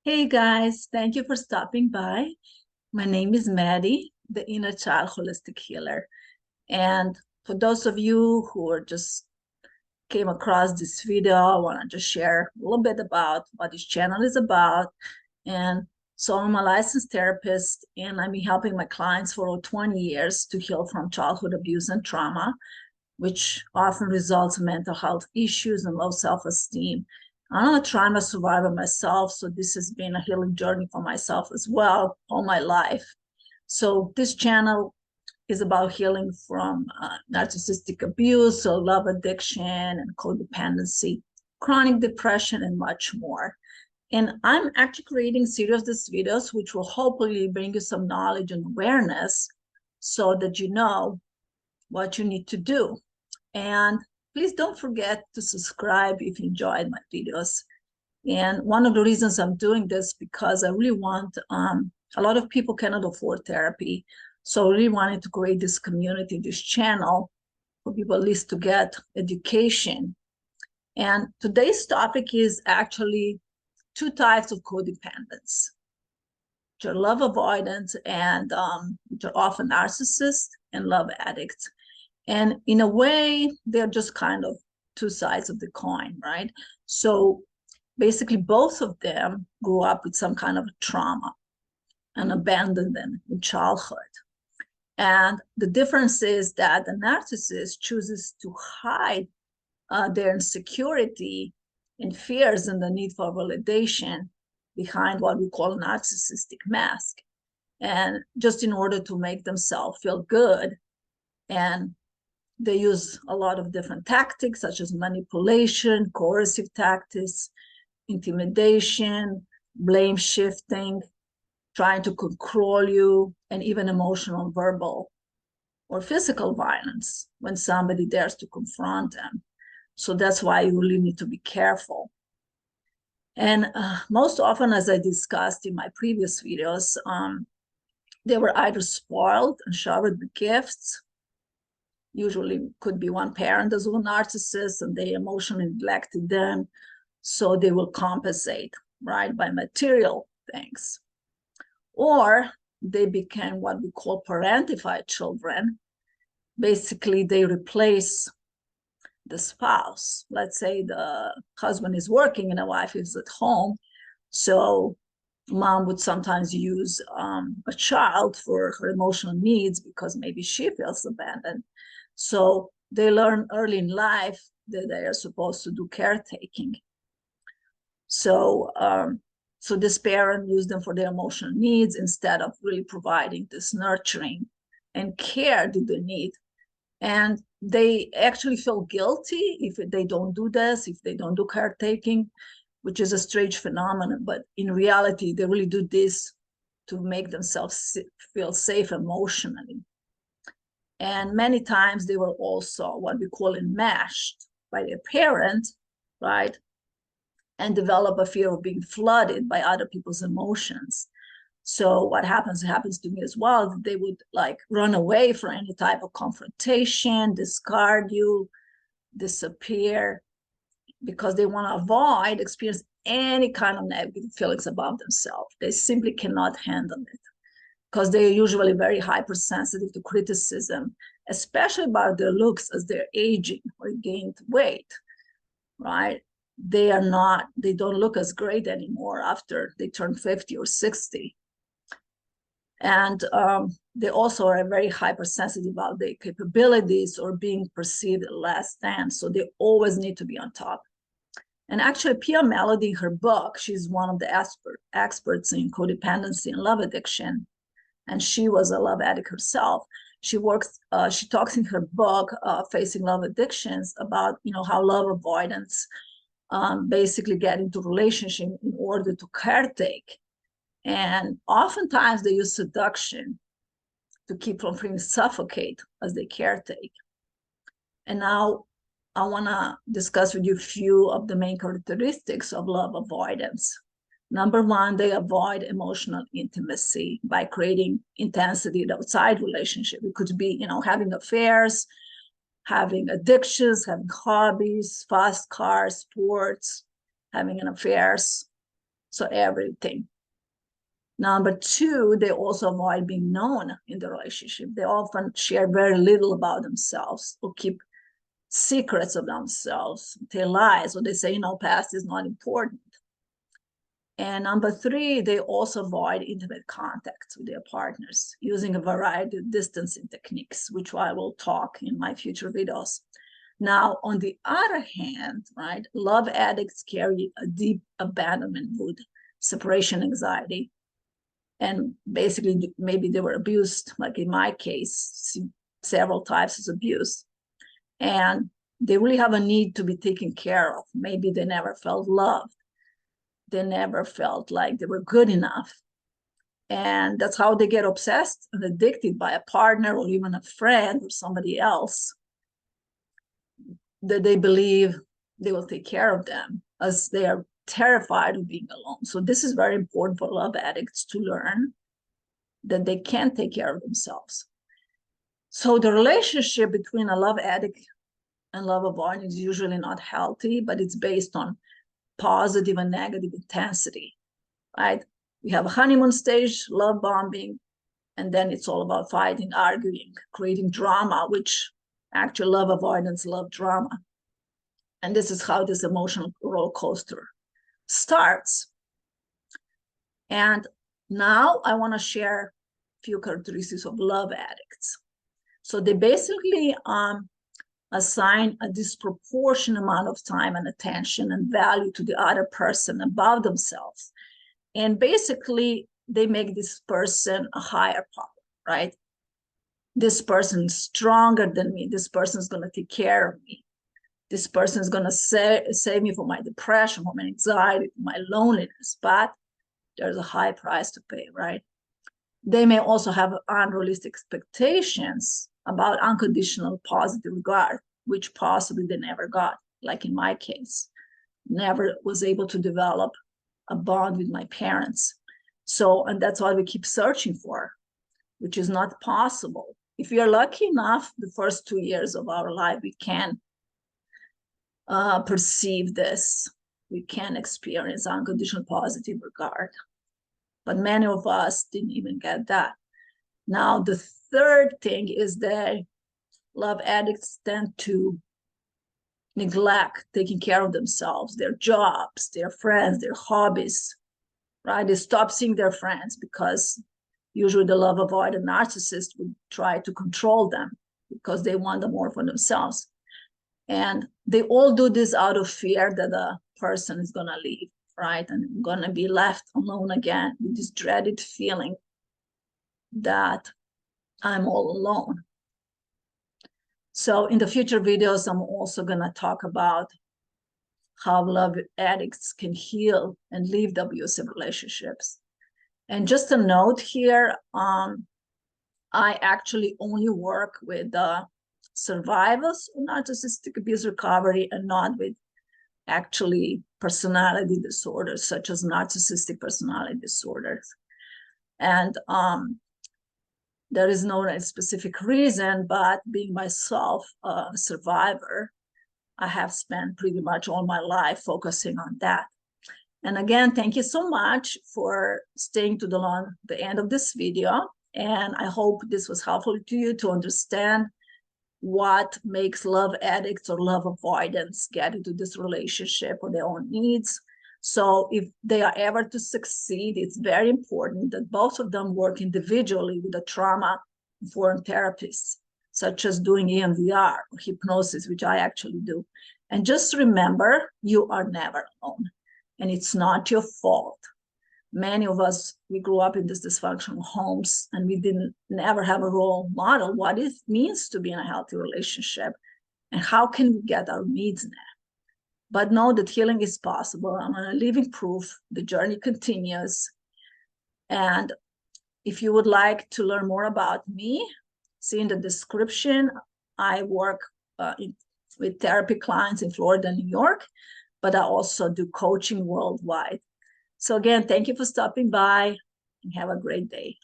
Hey guys, thank you for stopping by. My name is Matty, the inner child holistic healer. And for those of you who are just came across this video, I want to just share a little bit about what this channel is about. And so I'm a licensed therapist, and I've been helping my clients for over 20 years to heal from childhood abuse and trauma, which often results in mental health issues and low self-esteem. I'm a trauma survivor myself, so this has been a healing journey for myself as well all my life. So this channel is about healing from narcissistic abuse, so love addiction and codependency, chronic depression, and much more. And I'm actually creating series of these videos, which will hopefully bring you some knowledge and awareness so that you know what you need to do. And please don't forget to subscribe if you enjoyed my videos. And one of the reasons I'm doing this because I really want, a lot of people cannot afford therapy. So I really wanted to create this community, this channel for people at least to get education. And today's topic is actually two types of codependents, which are love avoidant and which are often narcissists and love addicts. And in a way, they're just kind of two sides of the coin, right? So basically, both of them grew up with some kind of trauma and abandonment in childhood. And the difference is that the narcissist chooses to hide their insecurity and fears and the need for validation behind what we call narcissistic mask. And just in order to make themselves feel good. And they use a lot of different tactics, such as manipulation, coercive tactics, intimidation, blame shifting, trying to control you, and even emotional, verbal, or physical violence when somebody dares to confront them. So that's why you really need to be careful. And most often, as I discussed in my previous videos, they were either spoiled and showered with gifts. Usually could be one parent as a narcissist and they emotionally neglected them. So they will compensate, right, by material things. Or they became what we call parentified children. Basically, they replace the spouse. Let's say the husband is working and the wife is at home. So mom would sometimes use a child for her emotional needs because maybe she feels abandoned. So they learn early in life that they are supposed to do caretaking. So, so this parent used them for their emotional needs instead of really providing this nurturing and care that they need. And they actually feel guilty if they don't do this, if they don't do caretaking, which is a strange phenomenon. But in reality, they really do this to make themselves feel safe emotionally. And many times they were also what we call enmeshed by their parent, right? And develop a fear of being flooded by other people's emotions. So what happens, it happens to me as well, they would like run away from any type of confrontation, discard you, disappear, because they want to avoid experience any kind of negative feelings about themselves. They simply cannot handle it because they're usually very hypersensitive to criticism, especially about their looks as they're aging or gained weight, right? They don't look as great anymore after they turn 50 or 60. And they also are very hypersensitive about their capabilities or being perceived less than. So they always need to be on top. And actually, Pia Melody, in her book, she's one of the experts in codependency and love addiction. And she was a love addict herself. She talks in her book, Facing Love Addictions, about how love avoidance basically get into relationship in order to caretake. And oftentimes they use seduction to keep from feeling suffocate as they caretake. And now I want to discuss with you a few of the main characteristics of love avoidance. Number one, they avoid emotional intimacy by creating intensity outside relationship. It could be, having affairs, having addictions, having hobbies, fast cars, sports, having affairs, So everything. Number two, they also avoid being known in the relationship. They often share very little about themselves or keep secrets of themselves, they lie, so they say, past is not important. And number three, they also avoid intimate contact with their partners using a variety of distancing techniques, which I will talk in my future videos. Now, on the other hand, right, love addicts carry a deep abandonment mood, separation anxiety, and basically maybe they were abused, like in my case, several types of abuse. And they really have a need to be taken care of. Maybe they never felt loved. They never felt like they were good enough. And that's how they get obsessed and addicted by a partner or even a friend or somebody else, that they believe they will take care of them, as they are terrified of being alone. So this is very important for love addicts to learn, that they can take care of themselves. So the relationship between a love addict and love avoidant is usually not healthy, but it's based on positive and negative intensity, right? We have a honeymoon stage, love bombing, and then it's all about fighting, arguing, creating drama, which actually love avoidants love drama. And this is how this emotional roller coaster starts. And now I want to share a few characteristics of love addicts. So they basically assign a disproportionate amount of time and attention and value to the other person above themselves. And basically, they make this person a higher power, right? This person is stronger than me. This person is going to take care of me. This person is going to save me from my depression, from my anxiety, from my loneliness. But there's a high price to pay, right? They may also have unrealistic expectations about unconditional positive regard, which possibly they never got, like in my case. Never was able to develop a bond with my parents. So, and that's what we keep searching for, which is not possible. If we are lucky enough, the first 2 years of our life, we can perceive this. We can experience unconditional positive regard. But many of us didn't even get that. Now, the third thing is that love addicts tend to neglect taking care of themselves, their jobs, their friends, their hobbies, right? They stop seeing their friends because usually the love avoidant narcissist would try to control them because they want more for themselves. And they all do this out of fear that the person is going to leave, right? And going to be left alone again with this dreaded feeling that I'm all alone. So in the future videos, I'm also going to talk about how love addicts can heal and leave the abusive relationships. And just a note here, I actually only work with survivors of narcissistic abuse recovery and not with actually personality disorders such as narcissistic personality disorders. And there is no specific reason, but being myself a survivor, I have spent pretty much all my life focusing on that. And again, thank you so much for staying to the end of this video. And I hope this was helpful to you to understand what makes love addicts or love avoidants get into this relationship for their own needs. So if they are ever to succeed, it's very important that both of them work individually with a trauma-informed therapist, such as doing EMDR or hypnosis, which I actually do. And just remember, you are never alone, and it's not your fault. Many of us, we grew up in these dysfunctional homes, and we never have a role model what it means to be in a healthy relationship, and how can we get our needs met. But know that healing is possible. I'm a living proof. The journey continues. And if you would like to learn more about me, see in the description, I work with therapy clients in Florida and New York, but I also do coaching worldwide. So again, thank you for stopping by and have a great day.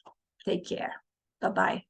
Take care. Bye-bye.